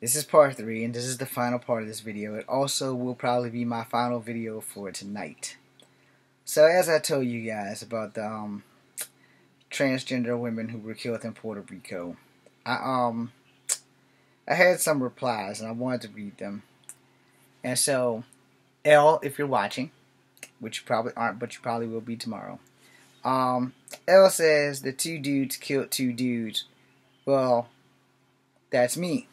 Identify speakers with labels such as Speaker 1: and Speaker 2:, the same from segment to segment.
Speaker 1: This is part 3, and this is the final part of this video. It also will probably be my final video for tonight. So as I told you guys about the transgender women who were killed in Puerto Rico, I had some replies and I wanted to read them. And so, L, if you're watching, which you probably aren't, but you probably will be tomorrow. L says the 2 dudes killed 2 dudes. Well, that's me.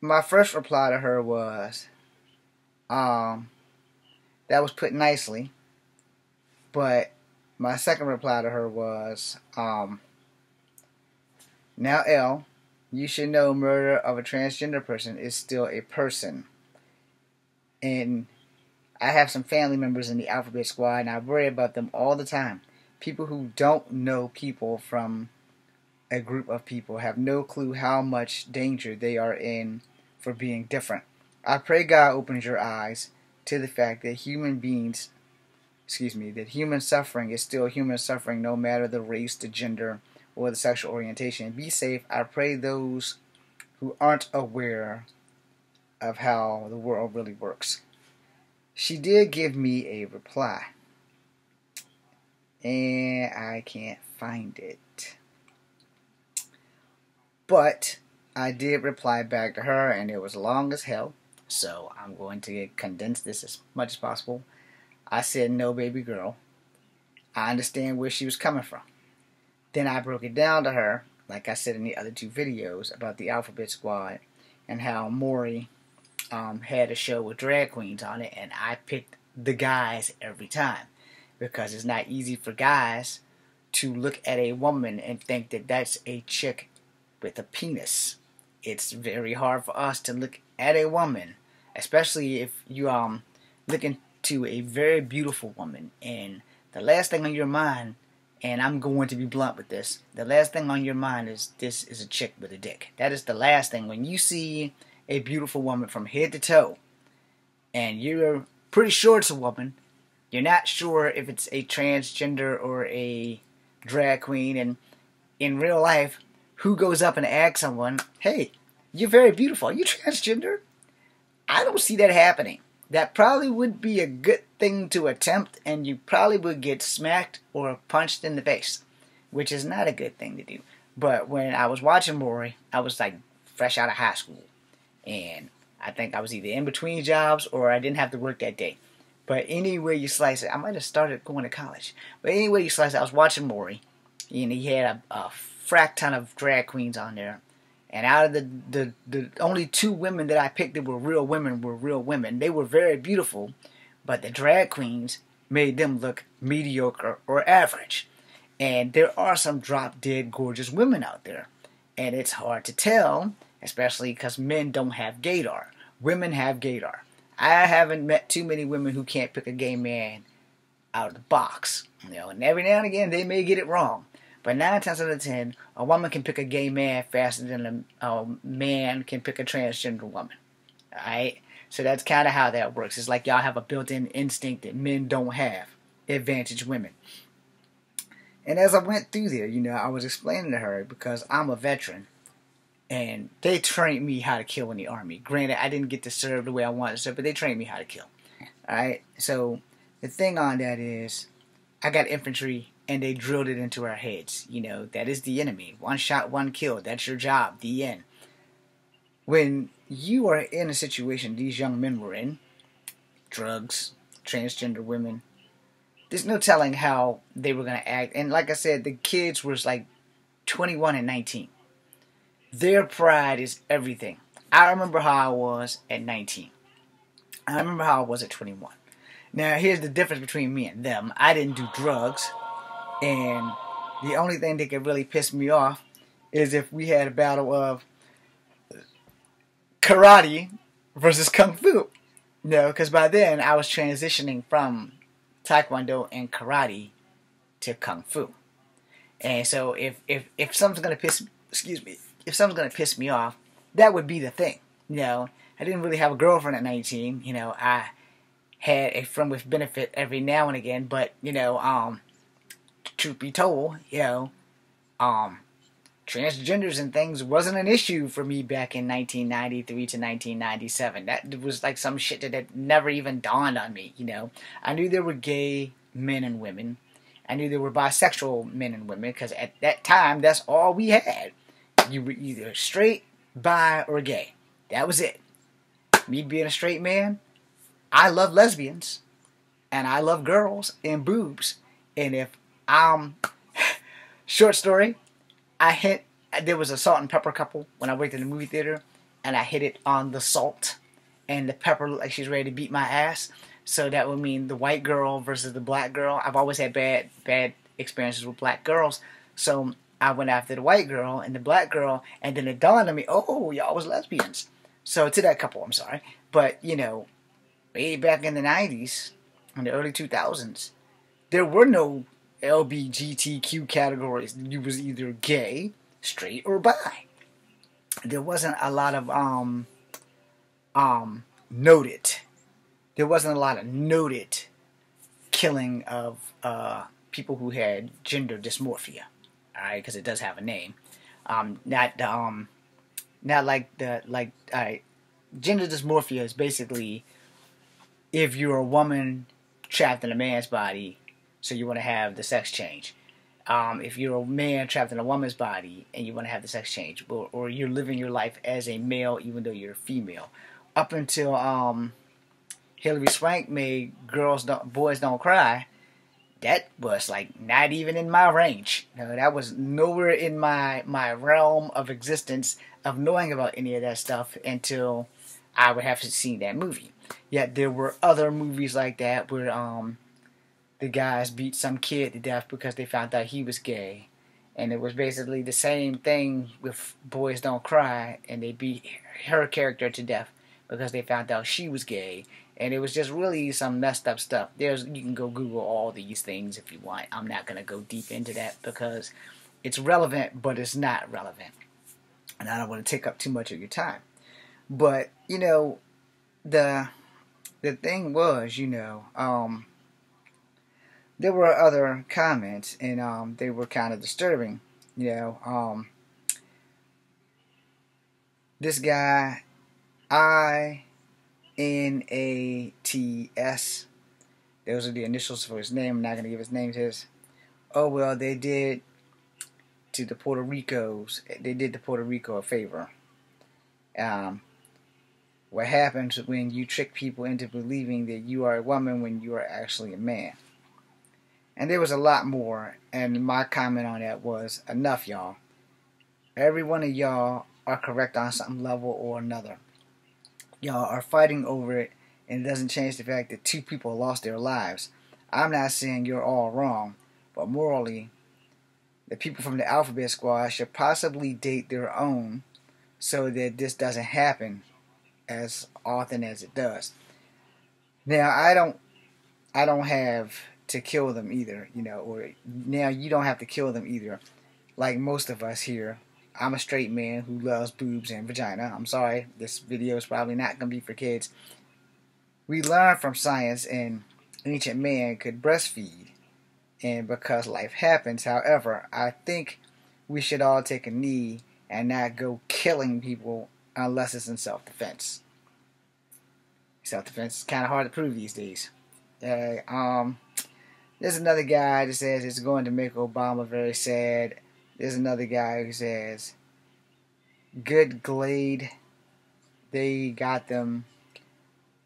Speaker 1: My first reply to her was, that was put nicely. But my second reply to her was, now L, you should know murder of a transgender person is still a person. And I have some family members in the Alphabet Squad, and I worry about them all the time. People who don't know people from a group of people have no clue how much danger they are in for being different. I pray God opens your eyes to the fact that human suffering is still human suffering, no matter the race, the gender, or the sexual orientation. Be safe. I pray those who aren't aware of how the world really works. She did give me a reply, and I can't find it. But I did reply back to her, and it was long as hell, so I'm going to condense this as much as possible. I said, no, baby girl. I understand where she was coming from. Then I broke it down to her, like I said in the other 2 videos, about the Alphabet Squad and how Maury had a show with drag queens on it, and I picked the guys every time because it's not easy for guys to look at a woman and think that that's a chick with a penis. It's very hard for us to look at a woman, especially if you looking to a very beautiful woman, and the last thing on your mind, and I'm going to be blunt with this, the last thing on your mind is this is a chick with a dick. That is the last thing. When you see a beautiful woman from head to toe, and you're pretty sure it's a woman, you're not sure if it's a transgender or a drag queen, and in real life, who goes up and asks someone, hey, you're very beautiful, are you transgender? I don't see that happening. That probably would be a good thing to attempt, and you probably would get smacked or punched in the face, which is not a good thing to do. But when I was watching Maury, I was like fresh out of high school, and I think I was either in between jobs or I didn't have to work that day. But anyway you slice it, I might have started going to college. But anyway you slice it, I was watching Maury, and he had a frack ton of drag queens on there. And out of the only 2 women that I picked that were real women. They were very beautiful, but the drag queens made them look mediocre or average. And there are some drop-dead gorgeous women out there. And it's hard to tell, especially because men don't have gaydar. Women have gaydar. I haven't met too many women who can't pick a gay man out of the box. And every now and again they may get it wrong. But 9 times out of 10, a woman can pick a gay man faster than a man can pick a transgender woman. Alright? So that's kind of how that works. It's like y'all have a built-in instinct that men don't have. Advantage women. And as I went through there, I was explaining to her because I'm a veteran. And they trained me how to kill in the Army. Granted, I didn't get to serve the way I wanted to serve, but they trained me how to kill. Alright? So the thing on that is, I got infantry, and they drilled it into our heads. That is the enemy. 1 shot, 1 kill. That's your job. The end. When you are in a situation these young men were in, drugs, transgender women, there's no telling how they were going to act. And like I said, the kids were like 21 and 19. Their pride is everything. I remember how I was at 19. I remember how I was at 21. Now, here's the difference between me and them. I didn't do drugs. And the only thing that could really piss me off is if we had a battle of karate versus kung fu. Because by then I was transitioning from taekwondo and karate to kung fu. And so if something's gonna if something's gonna piss me off, that would be the thing. I didn't really have a girlfriend at 19. I had a friend with benefit every now and again, but truth be told, transgenders and things wasn't an issue for me back in 1993 to 1997. That was like some shit that had never even dawned on me, you know. I knew there were gay men and women. I knew there were bisexual men and women because at that time, that's all we had. You were either straight, bi, or gay. That was it. Me being a straight man, I love lesbians, and I love girls and boobs. And if short story, there was a salt and pepper couple when I worked in the movie theater, and I hit it on the salt, and the pepper looked like she's ready to beat my ass. So that would mean the white girl versus the black girl. I've always had bad experiences with black girls, so I went after the white girl and the black girl, and then it dawned on me, oh, y'all was lesbians. So to that couple, I'm sorry, but you know, way back in the 90s, in the early 2000s, there were no LGBTQ categories. You was either gay, straight, or bi. There wasn't a lot of noted. There wasn't a lot of noted killing of people who had gender dysmorphia. All right, because it does have a name. Not like the like. All right, gender dysmorphia is basically if you're a woman trapped in a man's body, so you want to have the sex change. If you're a man trapped in a woman's body and you want to have the sex change, or you're living your life as a male even though you're a female. Up until Hilary Swank made Boys Don't Cry, that was like not even in my range. No, that was nowhere in my realm of existence of knowing about any of that stuff until I would have seen that movie. Yet there were other movies like that where the guys beat some kid to death because they found out he was gay. And it was basically the same thing with Boys Don't Cry, and they beat her character to death because they found out she was gay. And it was just really some messed up stuff. You can go Google all these things if you want. I'm not going to go deep into that because it's relevant, but it's not relevant. And I don't want to take up too much of your time. But, you know, the thing was, you know, there were other comments, and they were kind of disturbing. You know, this guy, INATS, those are the initials for his name. I'm not going to give his name to his. Oh, well, they did to the Puerto Ricos. They did to Puerto Rico a favor. What happens when you trick people into believing that you are a woman when you are actually a man? And there was a lot more, and my comment on that was, enough, y'all. Every one of y'all are correct on some level or another. Y'all are fighting over it, and it doesn't change the fact that 2 people lost their lives. I'm not saying you're all wrong, but morally, the people from the Alphabet Squad should possibly date their own so that this doesn't happen as often as it does. Now, I don't have to kill them either, you know, or now you don't have to kill them either. Like most of us here, I'm a straight man who loves boobs and vagina. I'm sorry, this video is probably not going to be for kids. We learned from science and ancient man could breastfeed, and because life happens. However, I think we should all take a knee and not go killing people unless it's in self-defense. Self-defense is kind of hard to prove these days. There's another guy that says it's going to make Obama very sad. There's another guy who says, good Glade, they got them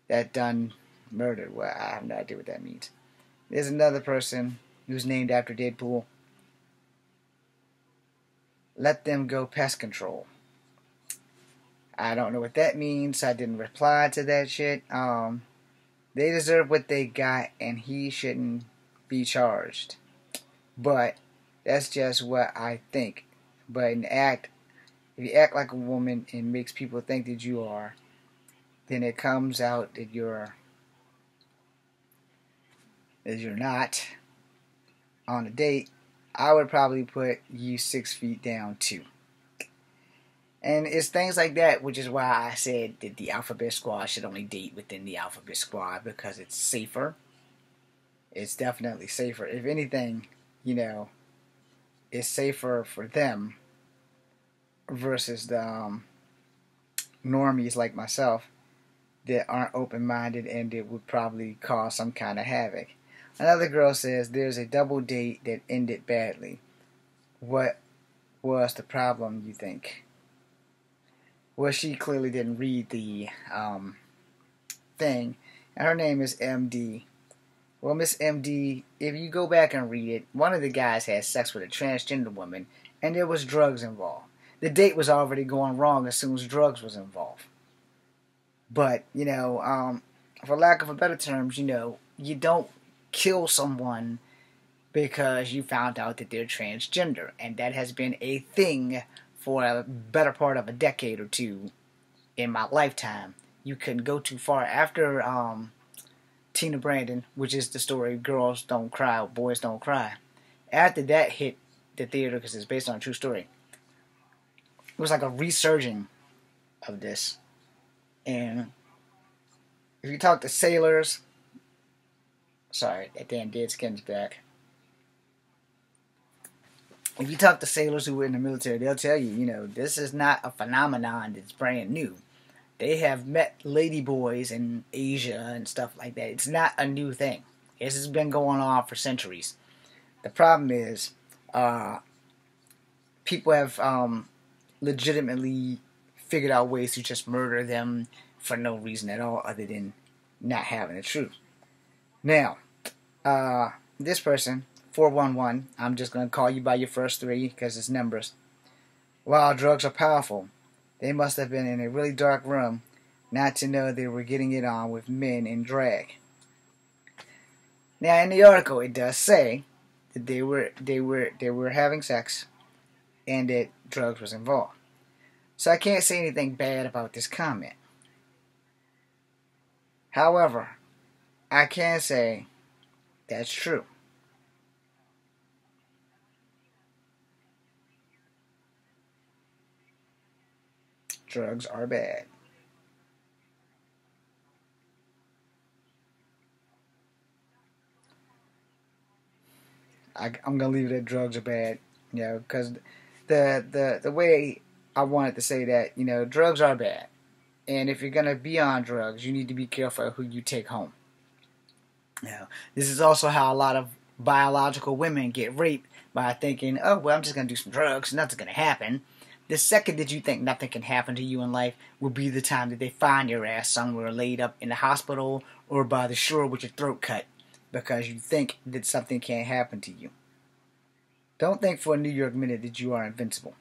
Speaker 1: that done murdered. Well, I have no idea what that means. There's another person who's named after Deadpool. Let them go pest control. I don't know what that means. I didn't reply to that shit. They deserve what they got, and he shouldn't be charged. But that's just what I think. But if you act like a woman and makes people think that you are, then it comes out that you're not on a date. I would probably put you 6 feet down too. And it's things like that, which is why I said that the Alphabet Squad should only date within the Alphabet Squad, because it's safer. It's definitely safer. If anything, you know, it's safer for them versus the normies like myself that aren't open-minded and it would probably cause some kind of havoc. Another girl says there's a double date that ended badly. What was the problem, you think? Well, she clearly didn't read the thing. And her name is MD. Well, Miss MD, if you go back and read it, one of the guys had sex with a transgender woman, and there was drugs involved. The date was already going wrong as soon as drugs was involved. But, for lack of a better terms, you don't kill someone because you found out that they're transgender. And that has been a thing for a better part of a decade or two in my lifetime. You couldn't go too far. After Tina Brandon, which is the story Girls Don't Cry, Boys Don't Cry, after that hit the theater, because it's based on a true story, it was like a resurging of this. And if you talk to sailors, sorry, that damn dead skin's back. If you talk to sailors who were in the military, they'll tell you, this is not a phenomenon that's brand new. They have met ladyboys in Asia and stuff like that. It's not a new thing. This has been going on for centuries. The problem is, people have legitimately figured out ways to just murder them for no reason at all other than not having the truth. Now, this person, 411, I'm just going to call you by your first three because it's numbers. While drugs are powerful, they must have been in a really dark room not to know they were getting it on with men in drag. Now, in the article, it does say that they were having sex and that drugs was involved. So I can't say anything bad about this comment. However, I can say that's true. Drugs are bad. I'm gonna leave it at drugs are bad, because the way I wanted to say that, drugs are bad, and if you're gonna be on drugs, you need to be careful who you take home. This is also how a lot of biological women get raped by thinking, oh well, I'm just gonna do some drugs, nothing's gonna happen. The second that you think nothing can happen to you in life will be the time that they find your ass somewhere laid up in the hospital or by the shore with your throat cut because you think that something can't happen to you. Don't think for a New York minute that you are invincible.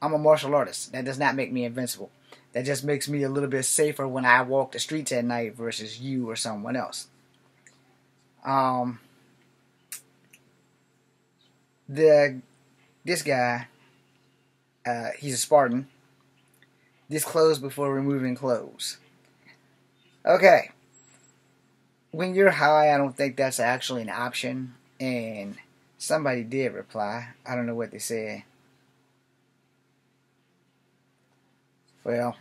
Speaker 1: I'm a martial artist. That does not make me invincible. That just makes me a little bit safer when I walk the streets at night versus you or someone else. This guy, he's a Spartan. Disclose before removing clothes. Okay. When you're high, I don't think that's actually an option. And somebody did reply. I don't know what they said. Well,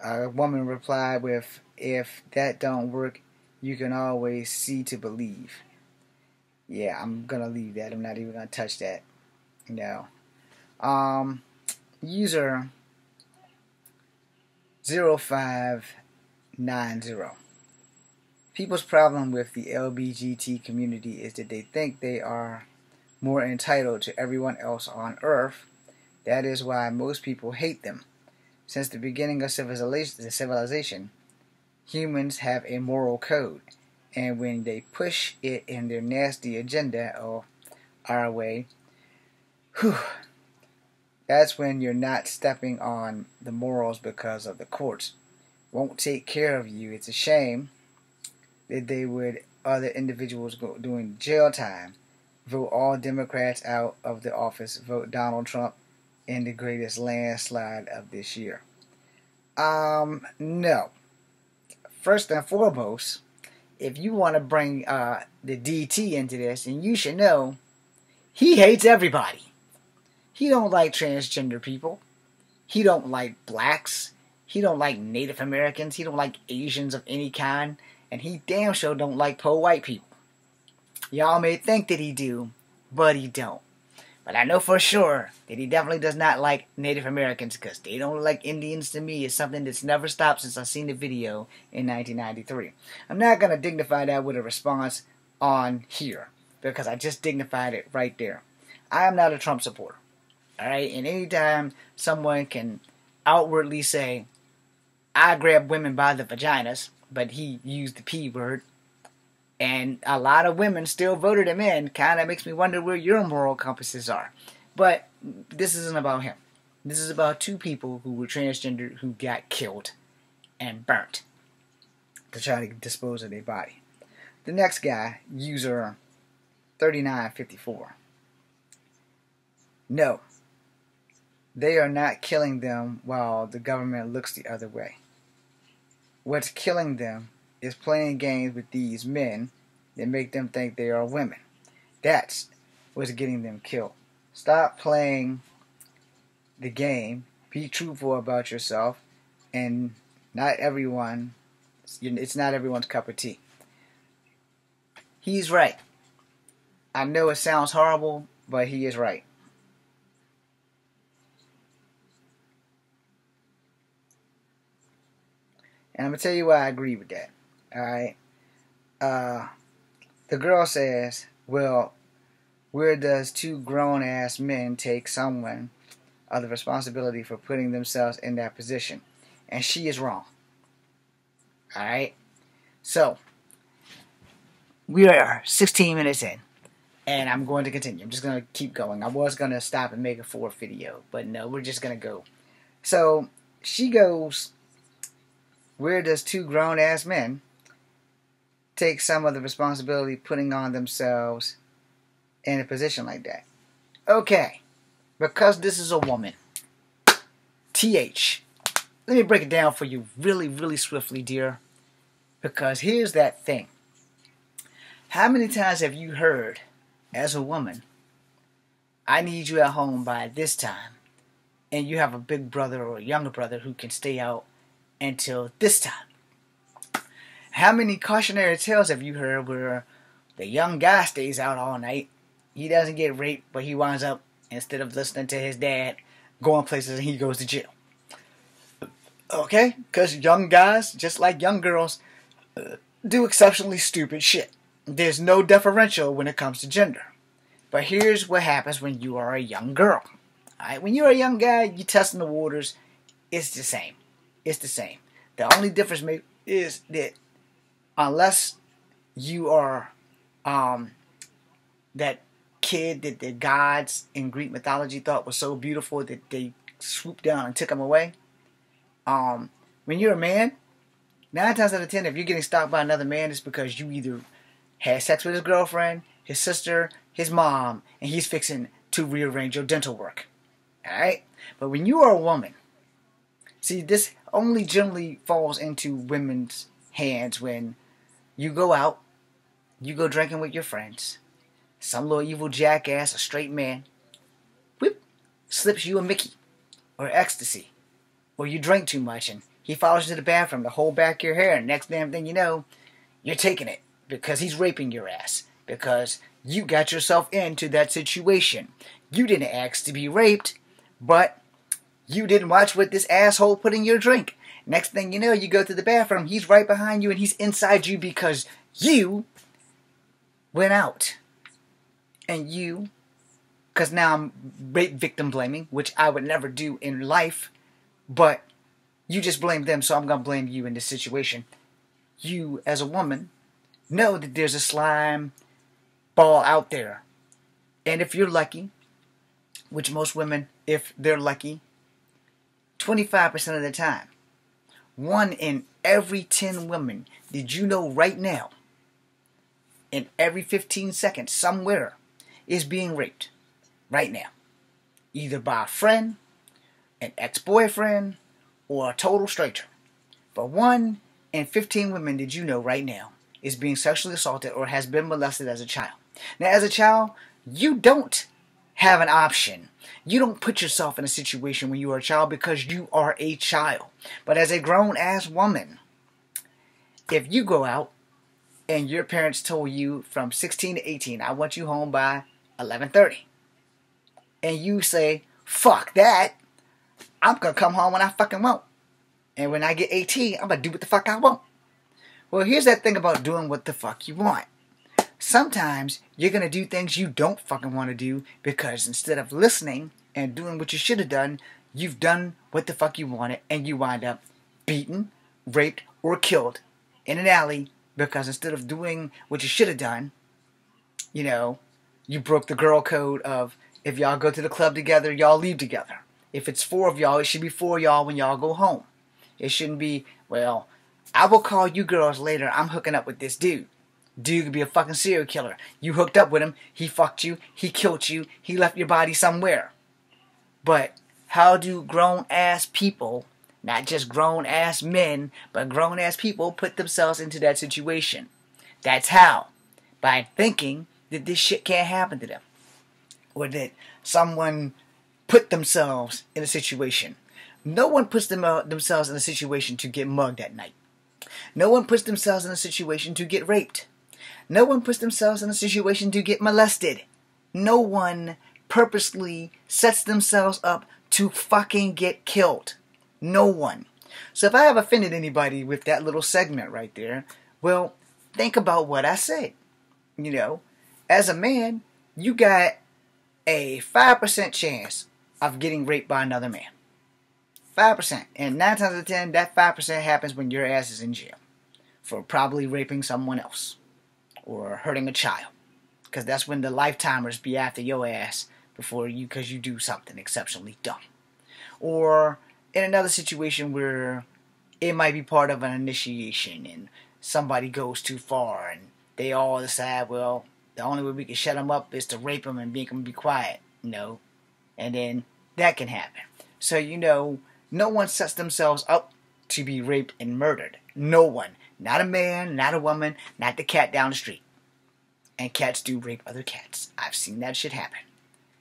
Speaker 1: a woman replied with, if that don't work, you can always see to believe. Yeah, I'm going to leave that. I'm not even going to touch that. No. User 0590. People's problem with the LGBT community is that they think they are more entitled to everyone else on Earth. That is why most people hate them. Since the beginning of civilization, humans have a moral code, and when they push it in their nasty agenda or our way, that's when you're not stepping on the morals because of the courts won't take care of you. It's a shame that they would other individuals go doing jail time, vote all Democrats out of the office, vote Donald Trump in the greatest landslide of this year. No. First and foremost, if you want to bring the DT into this, and you should know, he hates everybody. He don't like transgender people. He don't like blacks. He don't like Native Americans. He don't like Asians of any kind. And he damn sure don't like poor white people. Y'all may think that he do, but he don't. But I know for sure that he definitely does not like Native Americans, because they don't look like Indians to me. It's something that's never stopped since I seen the video in 1993. I'm not going to dignify that with a response on here, because I just dignified it right there. I am not a Trump supporter. Alright? And anytime someone can outwardly say, I grab women by the vaginas, but he used the P word, and a lot of women still voted him in, kind of makes me wonder where your moral compasses are. But this isn't about him. This is about two people who were transgender who got killed and burnt to try to dispose of their body. The next guy, user 3954. No, they are not killing them while the government looks the other way. What's killing them is playing games with these men that make them think they are women. That's what's getting them killed. Stop playing the game. Be truthful about yourself. And not everyone, it's not everyone's cup of tea. He's right. I know it sounds horrible, but he is right. And I'm going to tell you why I agree with that. Alright? The girl says, well, where does two grown-ass men take someone of the responsibility for putting themselves in that position? And she is wrong. Alright? So, we are 16 minutes in. And I'm going to continue. I'm just going to keep going. I was going to stop and make a fourth video. But no, we're just going to go. So, she goes, where does two grown-ass men take some of the responsibility putting on themselves in a position like that? Okay, because this is a woman. TH. Let me break it down for you really, really swiftly, dear. Because here's that thing. How many times have you heard, as a woman, I need you at home by this time, and you have a big brother or a younger brother who can stay out until this time? How many cautionary tales have you heard where the young guy stays out all night, he doesn't get raped, but he winds up, instead of listening to his dad, going places and he goes to jail? Okay? Because young guys, just like young girls, do exceptionally stupid shit. There's no differential when it comes to gender. But here's what happens when you are a young girl. Alright? When you're a young guy, you're testing the waters. It's the same. It's the same. The only difference is that unless you are that kid that the gods in Greek mythology thought was so beautiful that they swooped down and took him away. When you're a man, 9 times out of 10, if you're getting stalked by another man, it's because you either had sex with his girlfriend, his sister, his mom, and he's fixing to rearrange your dental work. Alright? But when you are a woman, see, this only generally falls into women's hands when you go out, you go drinking with your friends, some little evil jackass, a straight man, whip, slips you a Mickey, or ecstasy, or you drink too much and he follows you to the bathroom to hold back your hair, and next damn thing you know, you're taking it because he's raping your ass, because you got yourself into that situation. You didn't ask to be raped, but you didn't watch what this asshole put in your drink. Next thing you know, you go to the bathroom, he's right behind you and he's inside you because you went out. And you, because now I'm rape victim blaming, which I would never do in life, but you just blame them, so I'm going to blame you in this situation. You, as a woman, know that there's a slime ball out there. And if you're lucky, which most women, if they're lucky, 25% of the time, 1 in every 10 women, did you know right now, in every 15 seconds, somewhere, is being raped. Right now. Either by a friend, an ex-boyfriend, or a total stranger. But 1 in 15 women, did you know right now, is being sexually assaulted or has been molested as a child. Now, as a child, you don't have an option. You don't put yourself in a situation when you are a child because you are a child. But as a grown-ass woman, if you go out and your parents told you from 16 to 18, I want you home by 11:30. and you say, fuck that, I'm going to come home when I fucking want. And when I get 18, I'm going to do what the fuck I want. Well, here's that thing about doing what the fuck you want. Sometimes you're going to do things you don't fucking want to do because instead of listening and doing what you should have done, you've done what the fuck you wanted and you wind up beaten, raped, or killed in an alley because instead of doing what you should have done, you know, you broke the girl code of if y'all go to the club together, y'all leave together. If it's 4 of y'all, it should be 4 of y'all when y'all go home. It shouldn't be, well, I will call you girls later. I'm hooking up with this dude. Dude could be a fucking serial killer. You hooked up with him. He fucked you. He killed you. He left your body somewhere. But how do grown-ass people, not just grown-ass men, but grown-ass people put themselves into that situation? That's how. By thinking that this shit can't happen to them. Or that someone put themselves in a situation. No one puts themselves in a situation to get mugged at night. No one puts themselves in a situation to get raped. No one puts themselves in a situation to get molested. No one purposely sets themselves up to fucking get killed. No one. So if I have offended anybody with that little segment right there, well, think about what I said. You know, as a man, you got a 5% chance of getting raped by another man. 5%. And 9 times out of 10, that 5% happens when your ass is in jail for probably raping someone else or hurting a child. Because that's when the lifetimers be after your ass before you, because you do something exceptionally dumb. Or in another situation where it might be part of an initiation and somebody goes too far and they all decide, well, the only way we can shut them up is to rape them and make them be quiet. No. And then that can happen. So, you know, no one sets themselves up to be raped and murdered. No one. Not a man, not a woman, not the cat down the street. And cats do rape other cats. I've seen that shit happen.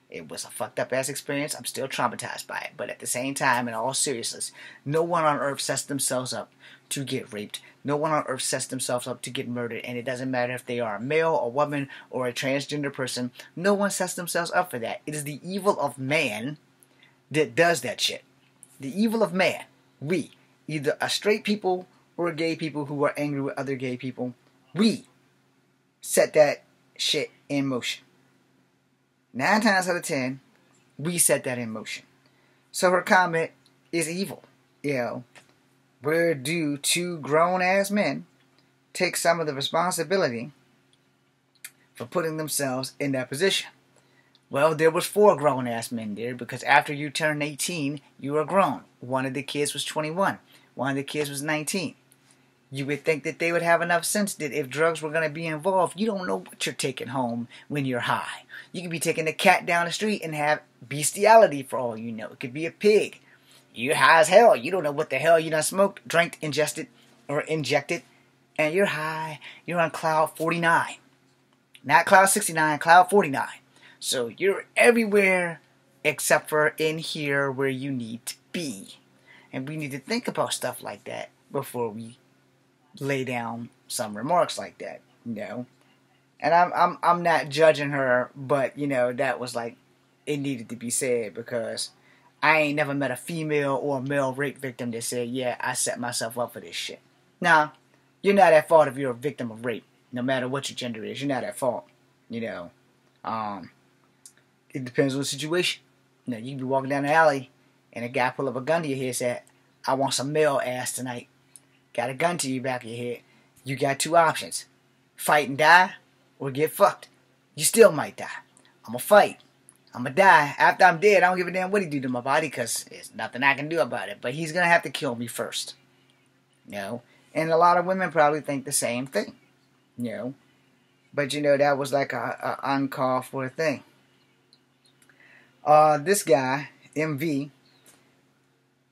Speaker 1: It was a fucked up ass experience. I'm still traumatized by it. But at the same time, in all seriousness, no one on earth sets themselves up to get raped. No one on earth sets themselves up to get murdered. And it doesn't matter if they are a male, a woman, or a transgender person. No one sets themselves up for that. It is the evil of man that does that shit. The evil of man. We, either a straight people or gay people who are angry with other gay people, we set that shit in motion. 9 times out of 10, we set that in motion. So her comment is evil. You know, where do 2 grown-ass men take some of the responsibility for putting themselves in that position? Well, there was 4 grown-ass men there because after you turned 18, you were grown. One of the kids was 21. One of the kids was 19. You would think that they would have enough sense that if drugs were going to be involved, you don't know what you're taking home when you're high. You could be taking a cat down the street and have bestiality for all you know. It could be a pig. You're high as hell. You don't know what the hell you done smoked, drank, ingested, or injected. And you're high. You're on cloud 49. Not cloud 69, cloud 49. So you're everywhere except for in here where you need to be. And we need to think about stuff like that before we lay down some remarks like that, you know. And I'm not judging her, but you know, that was like, it needed to be said because I ain't never met a female or a male rape victim that said, yeah, I set myself up for this shit. Nah, you're not at fault if you're a victim of rape, no matter what your gender is. You're not at fault, you know. It depends on the situation. You know, you can be walking down the alley and a guy pull up a gun to your head and say, I want some male ass tonight. Got a gun to your back of your head. You got 2 options. Fight and die, or get fucked. You still might die. I'm gonna fight. I'm gonna die. After I'm dead, I don't give a damn what he do to my body, because there's nothing I can do about it. But he's gonna have to kill me first. You know? And a lot of women probably think the same thing. You know? But you know, that was like a uncalled for thing. This guy, MV,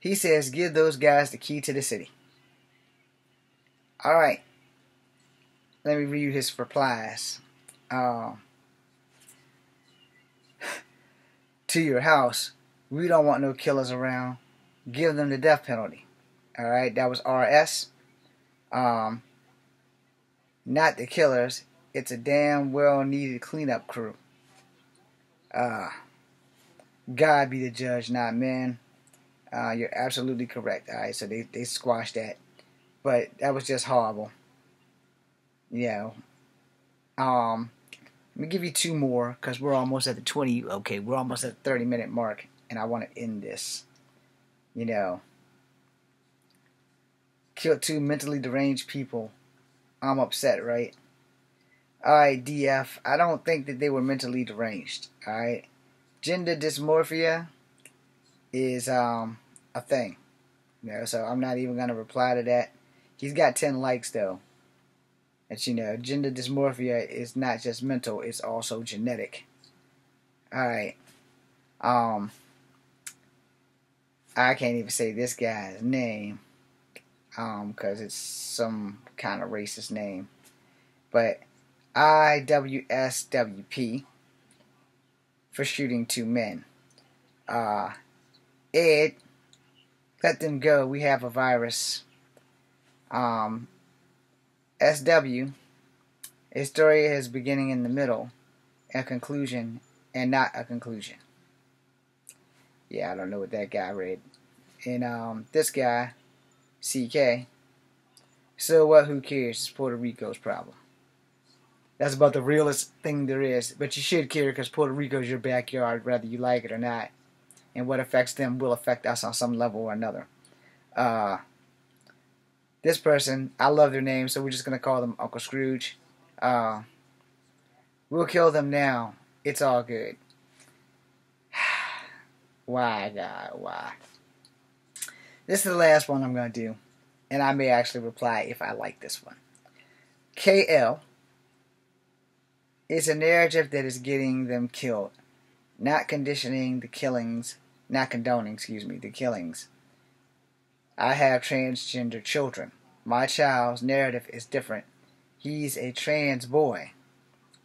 Speaker 1: he says, give those guys the key to the city. Alright. Let me read his replies. To your house, we don't want no killers around. Give them the death penalty. Alright, that was RS. Not the killers. It's a damn well needed cleanup crew. God be the judge, not men. You're absolutely correct. Alright, so they squashed that. But that was just horrible. You know. Let me give you two more, because we're almost at the 20, okay, we're almost at the 30-minute mark, and I want to end this. You know. Killed two mentally deranged people. I'm upset, right? Alright, DF, I don't think that they were mentally deranged. Alright? Gender dysmorphia is a thing. You know, so I'm not even going to reply to that. He's got 10 likes, though. And, you know, gender dysmorphia is not just mental, it's also genetic. Alright. I can't even say this guy's name. Because it's some kind of racist name. But IWSWP for shooting two men. Ed, let them go. We have a virus. SW, a story has beginning in the middle, a conclusion, and not a conclusion. Yeah, I don't know what that guy read. And this guy, CK, so what, who cares? It's Puerto Rico's problem. That's about the realest thing there is. But you should care, because Puerto Rico is your backyard, whether you like it or not. And what affects them will affect us on some level or another. This person, I love their name, so we're just going to call them Uncle Scrooge. We'll kill them now. It's all good. Why, God, why? This is the last one I'm going to do. And I may actually reply if I like this one. KL is a narrative that is getting them killed. Not conditioning the killings. Not condoning, the killings. I have transgender children. My child's narrative is different. He's a trans boy.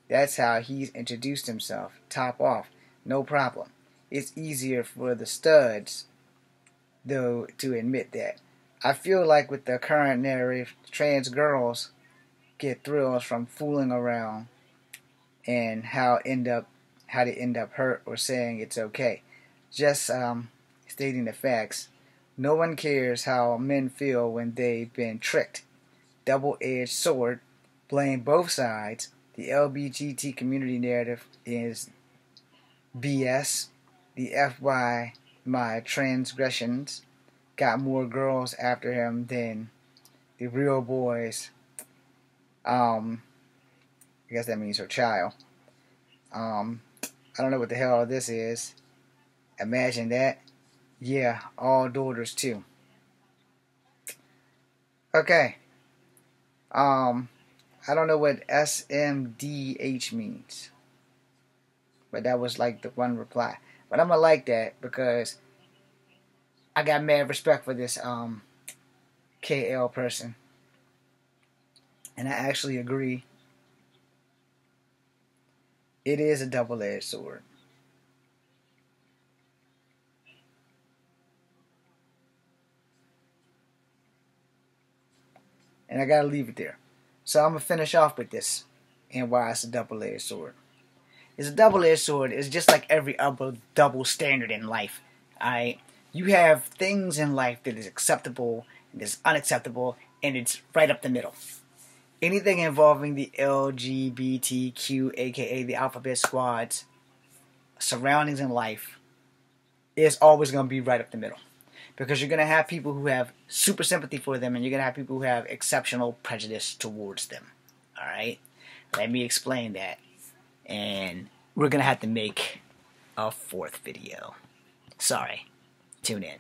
Speaker 1: That's how he's introduced himself. Top off. No problem. It's easier for the studs, though, to admit that. I feel like with the current narrative, trans girls get thrills from fooling around and how they end up hurt or saying it's okay. Just stating the facts. No one cares how men feel when they've been tricked. Double-edged sword. Blame both sides. The LGBT community narrative is BS. The FY my transgressions got more girls after him than the real boys. I guess that means her child. I don't know what the hell this is. Imagine that. Yeah, all daughters too. Okay. I don't know what SMDH means. But that was like the one reply. But I'm gonna like that because I got mad respect for this KL person. And I actually agree. It is a double-edged sword. And I gotta leave it there. So I'm gonna finish off with this and why it's a double-edged sword. It's a double-edged sword. It's just like every other double standard in life. Alright? You have things in life that is acceptable and is unacceptable, and it's right up the middle. Anything involving the LGBTQ, aka the alphabet squad's surroundings in life, is always going to be right up the middle. Because you're going to have people who have super sympathy for them, and you're going to have people who have exceptional prejudice towards them. Alright? Let me explain that. And we're going to have to make a fourth video. Sorry. Tune in.